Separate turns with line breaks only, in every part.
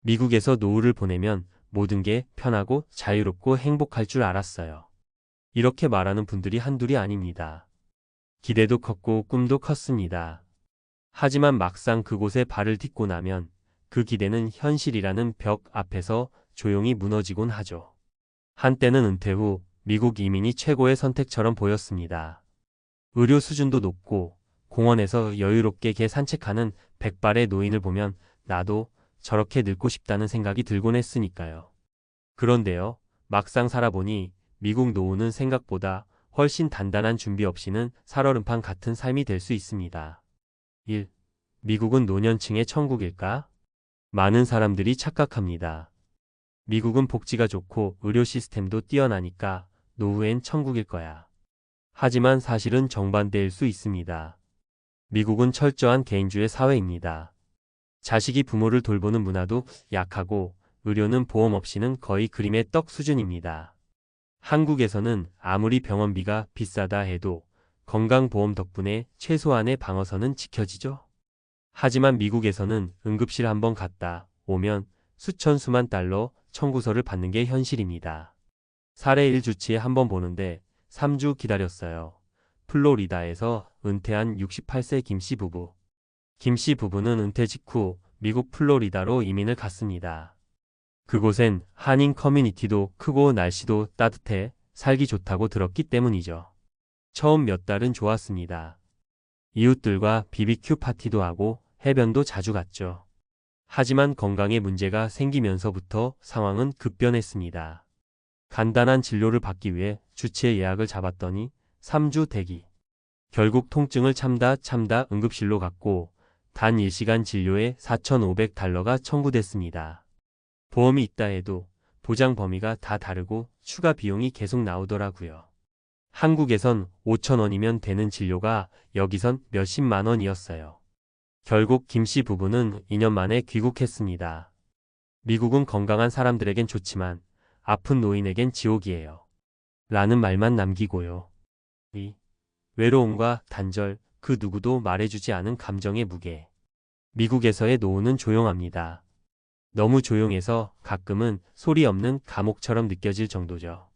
미국에서 노후를 보내면 모든 게 편하고 자유롭고 행복할 줄 알았어요. 이렇게 말하는 분들이 한둘이 아닙니다. 기대도 컸고 꿈도 컸습니다. 하지만 막상 그곳에 발을 딛고 나면 그 기대는 현실이라는 벽 앞에서 조용히 무너지곤 하죠. 한때는 은퇴 후 미국 이민이 최고의 선택처럼 보였습니다. 의료 수준도 높고 공원에서 여유롭게 개 산책하는 백발의 노인을 보면 나도 저렇게 늙고 싶다는 생각이 들곤 했으니까요. 그런데요, 막상 살아보니 미국 노후는 생각보다 훨씬 단단한 준비 없이는 살얼음판 같은 삶이 될 수 있습니다. 1. 미국은 노년층의 천국일까? 많은 사람들이 착각합니다. 미국은 복지가 좋고 의료 시스템도 뛰어나니까 노후엔 천국일 거야. 하지만 사실은 정반대일 수 있습니다. 미국은 철저한 개인주의 사회입니다. 자식이 부모를 돌보는 문화도 약하고 의료는 보험 없이는 거의 그림의 떡 수준입니다. 한국에서는 아무리 병원비가 비싸다 해도 건강보험 덕분에 최소한의 방어선은 지켜지죠. 하지만 미국에서는 응급실 한번 갔다 오면 수천 수만 달러 청구서를 받는 게 현실입니다. 사례 1주치에 한번 보는데 3주 기다렸어요. 플로리다에서 은퇴한 68세 김씨 부부. 김씨 부부는 은퇴 직후 미국 플로리다로 이민을 갔습니다. 그곳엔 한인 커뮤니티도 크고 날씨도 따뜻해 살기 좋다고 들었기 때문이죠. 처음 몇 달은 좋았습니다. 이웃들과 비비큐 파티도 하고 해변도 자주 갔죠. 하지만 건강에 문제가 생기면서부터 상황은 급변했습니다. 간단한 진료를 받기 위해 주치의 예약을 잡았더니 3주 대기. 결국 통증을 참다 응급실로 갔고 단 1시간 진료에 4,500달러가 청구됐습니다. 보험이 있다 해도 보장 범위가 다 다르고 추가 비용이 계속 나오더라고요. 한국에선 5,000원이면 되는 진료가 여기선 몇십만 원이었어요. 결국 김씨 부부는 2년 만에 귀국했습니다. 미국은 건강한 사람들에겐 좋지만 아픈 노인에겐 지옥이에요. 라는 말만 남기고요. 이 외로움과 단절, 그 누구도 말해주지 않은 감정의 무게. 미국에서의 노후는 조용합니다. 너무 조용해서 가끔은 소리 없는 감옥처럼 느껴질 정도죠.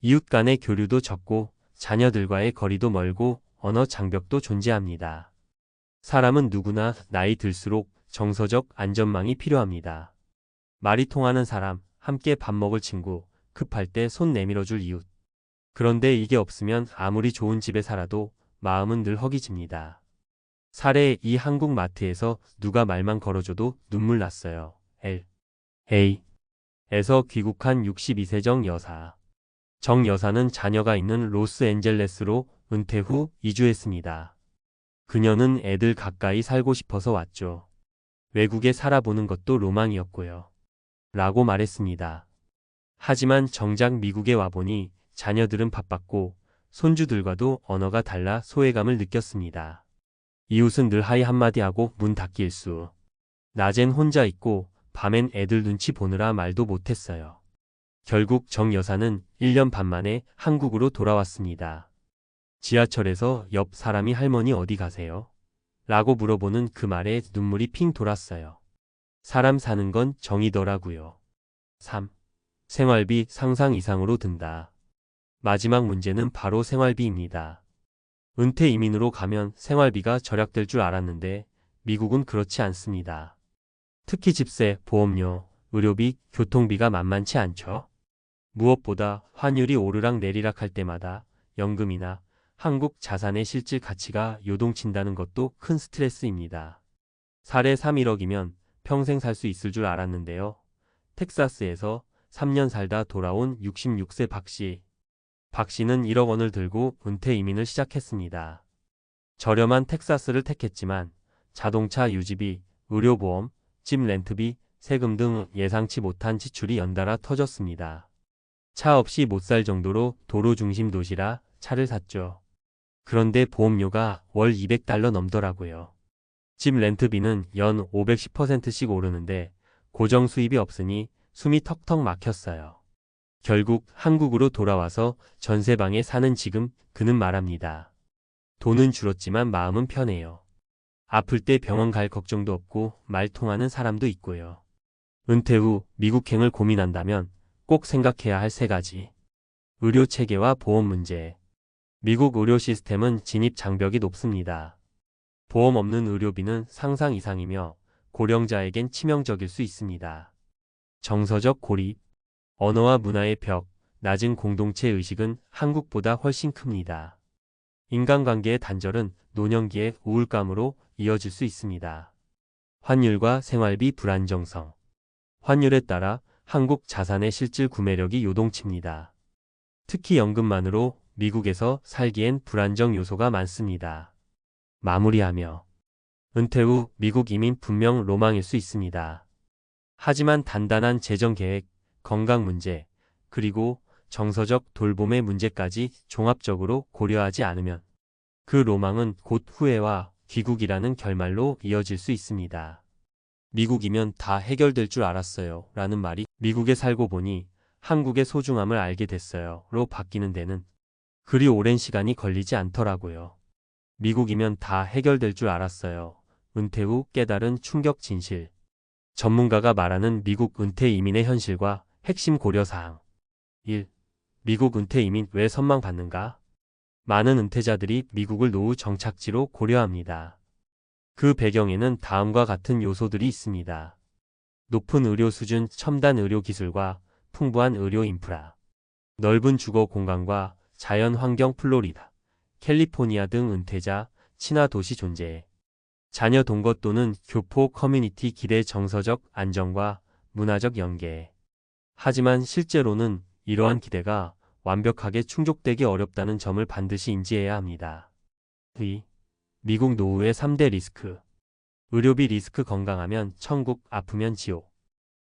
이웃 간의 교류도 적고 자녀들과의 거리도 멀고 언어 장벽도 존재합니다. 사람은 누구나 나이 들수록 정서적 안전망이 필요합니다. 말이 통하는 사람, 함께 밥 먹을 친구, 급할 때 손 내밀어줄 이웃. 그런데 이게 없으면 아무리 좋은 집에 살아도 마음은 늘 허기집니다. 사례 2 한국 마트에서 누가 말만 걸어줘도 눈물 났어요. LA에서 귀국한 62세 정 여사. 정 여사는 자녀가 있는 로스앤젤레스로 은퇴 후 이주했습니다. 그녀는 애들 가까이 살고 싶어서 왔죠. 외국에 살아보는 것도 로망이었고요. 라고 말했습니다. 하지만 정작 미국에 와보니 자녀들은 바빴고 손주들과도 언어가 달라 소외감을 느꼈습니다. 이웃은 늘 하이 한마디 하고 문 닫기 일수. 낮엔 혼자 있고 밤엔 애들 눈치 보느라 말도 못했어요. 결국 정 여사는 1년 반 만에 한국으로 돌아왔습니다. 지하철에서 옆 사람이 할머니 어디 가세요? 라고 물어보는 그 말에 눈물이 핑 돌았어요. 사람 사는 건 정이더라고요. 3. 생활비 상상 이상으로 든다. 마지막 문제는 바로 생활비입니다. 은퇴 이민으로 가면 생활비가 절약될 줄 알았는데 미국은 그렇지 않습니다. 특히 집세, 보험료, 의료비, 교통비가 만만치 않죠. 무엇보다 환율이 오르락 내리락 할 때마다 연금이나 한국 자산의 실질 가치가 요동친다는 것도 큰 스트레스입니다. 사례 3 1억이면 평생 살 수 있을 줄 알았는데요. 텍사스에서 3년 살다 돌아온 66세 박 씨. 박 씨는 1억 원을 들고 은퇴 이민을 시작했습니다. 저렴한 텍사스를 택했지만 자동차 유지비, 의료보험, 집 렌트비, 세금 등 예상치 못한 지출이 연달아 터졌습니다. 차 없이 못 살 정도로 도로 중심 도시라 차를 샀죠. 그런데 보험료가 월 200달러 넘더라고요. 집 렌트비는 연 510%씩 오르는데 고정 수입이 없으니 숨이 턱턱 막혔어요. 결국 한국으로 돌아와서 전세방에 사는 지금 그는 말합니다. 돈은 줄었지만 마음은 편해요. 아플 때 병원 갈 걱정도 없고 말 통하는 사람도 있고요. 은퇴 후 미국행을 고민한다면 꼭 생각해야 할 3가지. 의료 체계와 보험 문제. 미국 의료 시스템은 진입 장벽이 높습니다. 보험 없는 의료비는 상상 이상이며 고령자에겐 치명적일 수 있습니다. 정서적 고립. 언어와 문화의 벽, 낮은 공동체 의식은 한국보다 훨씬 큽니다. 인간관계의 단절은 노년기의 우울감으로 이어질 수 있습니다. 환율과 생활비 불안정성. 환율에 따라 한국 자산의 실질 구매력이 요동칩니다. 특히 연금만으로 미국에서 살기엔 불안정 요소가 많습니다. 마무리하며 은퇴 후 미국 이민 분명 로망일 수 있습니다. 하지만 단단한 재정 계획, 건강 문제, 그리고 정서적 돌봄의 문제까지 종합적으로 고려하지 않으면 그 로망은 곧 후회와 귀국이라는 결말로 이어질 수 있습니다. 미국이면 다 해결될 줄 알았어요 라는 말이 미국에 살고 보니 한국의 소중함을 알게 됐어요 로 바뀌는 데는 그리 오랜 시간이 걸리지 않더라고요. 미국이면 다 해결될 줄 알았어요. 은퇴 후 깨달은 충격 진실. 전문가가 말하는 미국 은퇴 이민의 현실과 핵심 고려사항. 1. 미국 은퇴 이민 왜 선망받는가? 많은 은퇴자들이 미국을 노후 정착지로 고려합니다. 그 배경에는 다음과 같은 요소들이 있습니다. 높은 의료 수준, 첨단 의료 기술과 풍부한 의료 인프라, 넓은 주거 공간과 자연 환경 플로리다, 캘리포니아 등 은퇴자, 친화 도시 존재, 자녀 동거 또는 교포 커뮤니티 기대 정서적 안정과 문화적 연계. 하지만 실제로는 이러한 기대가 완벽하게 충족되기 어렵다는 점을 반드시 인지해야 합니다. 2. 미국 노후의 3대 리스크. 의료비 리스크. 건강하면 천국, 아프면 지옥.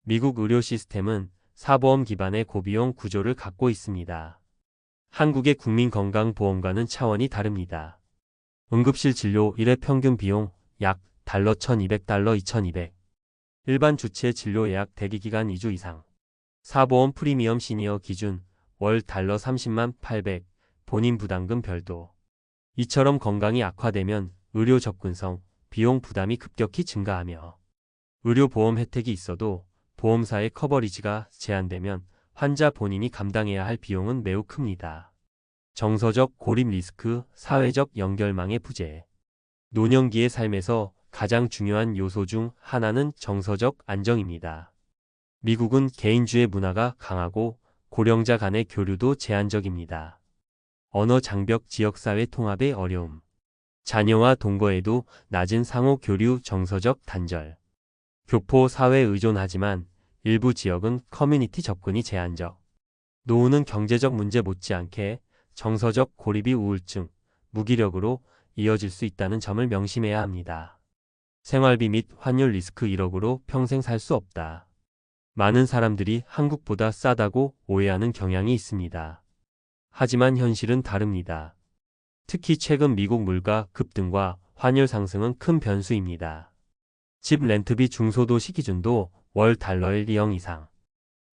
미국 의료 시스템은 사보험 기반의 고비용 구조를 갖고 있습니다. 한국의 국민건강보험과는 차원이 다릅니다. 응급실 진료 1회 평균 비용 약 달러 1,200달러 2,200. 일반 주치의 진료 예약 대기기간 2주 이상. 사보험 프리미엄 시니어 기준 월 달러 30만 800. 본인 부담금 별도. 이처럼 건강이 악화되면 의료 접근성, 비용 부담이 급격히 증가하며 의료보험 혜택이 있어도 보험사의 커버리지가 제한되면 환자 본인이 감당해야 할 비용은 매우 큽니다. 정서적 고립 리스크, 사회적 연결망의 부재. 노년기의 삶에서 가장 중요한 요소 중 하나는 정서적 안정입니다. 미국은 개인주의 문화가 강하고 고령자 간의 교류도 제한적입니다. 언어 장벽, 지역사회 통합의 어려움. 자녀와 동거에도 낮은 상호 교류, 정서적 단절. 교포 사회에 의존하지만 일부 지역은 커뮤니티 접근이 제한적. 노후는 경제적 문제 못지않게 정서적 고립이 우울증, 무기력으로 이어질 수 있다는 점을 명심해야 합니다. 생활비 및 환율 리스크 1억으로 평생 살 수 없다. 많은 사람들이 한국보다 싸다고 오해하는 경향이 있습니다. 하지만 현실은 다릅니다. 특히 최근 미국 물가 급등과 환율 상승은 큰 변수입니다. 집 렌트비 중소도시 기준도 월 달러 1,200 이상.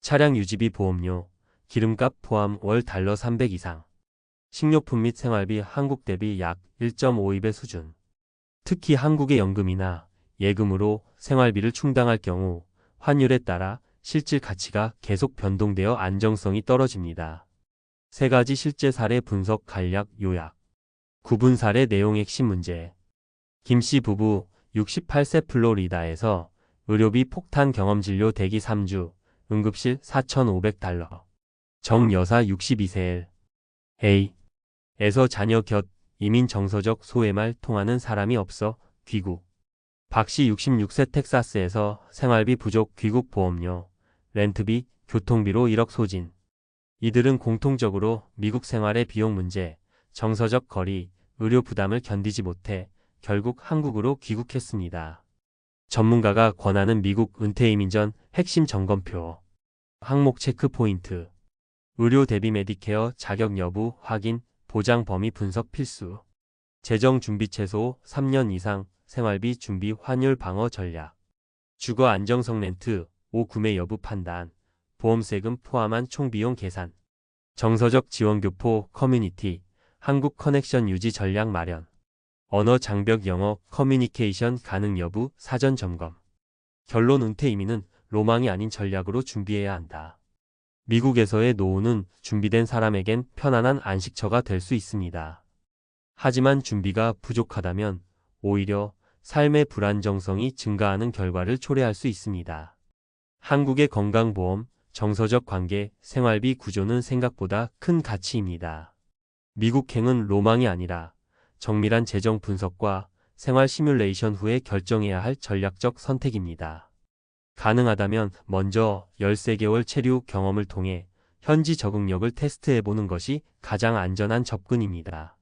차량 유지비 보험료, 기름값 포함 월 달러 300 이상. 식료품 및 생활비 한국 대비 약 1.52배 수준. 특히 한국의 연금이나 예금으로 생활비를 충당할 경우 환율에 따라 실질 가치가 계속 변동되어 안정성이 떨어집니다. 3가지 실제 사례 분석 간략 요약. 구분 사례 내용 핵심 문제. 김씨 부부 68세 플로리다에서 의료비 폭탄 경험 진료 대기 3주, 응급실 4,500달러. 정 여사 62세 A. 에서 자녀 곁 이민 정서적 소외말 통하는 사람이 없어 귀국. 박씨 66세 텍사스에서 생활비 부족 귀국 보험료, 렌트비, 교통비로 1억 소진. 이들은 공통적으로 미국 생활의 비용 문제, 정서적 거리, 의료 부담을 견디지 못해 결국 한국으로 귀국했습니다. 전문가가 권하는 미국 은퇴 이민 전 핵심 점검표. 항목 체크 포인트. 의료 대비 메디케어 자격 여부 확인, 보장 범위 분석 필수. 재정 준비 최소 3년 이상, 생활비 준비 환율 방어 전략. 주거 안정성 렌트, 5 구매 여부 판단, 보험 세금 포함한 총 비용 계산. 정서적 지원 교포 커뮤니티, 한국 커넥션 유지 전략 마련. 언어 장벽 영어 커뮤니케이션 가능 여부 사전 점검. 결론 은퇴 이민은 로망이 아닌 전략으로 준비해야 한다. 미국에서의 노후는 준비된 사람에겐 편안한 안식처가 될 수 있습니다. 하지만 준비가 부족하다면 오히려 삶의 불안정성이 증가하는 결과를 초래할 수 있습니다. 한국의 건강보험, 정서적 관계, 생활비 구조는 생각보다 큰 가치입니다. 미국행은 로망이 아니라 정밀한 재정 분석과 생활 시뮬레이션 후에 결정해야 할 전략적 선택입니다. 가능하다면 먼저 13개월 체류 경험을 통해 현지 적응력을 테스트해보는 것이 가장 안전한 접근입니다.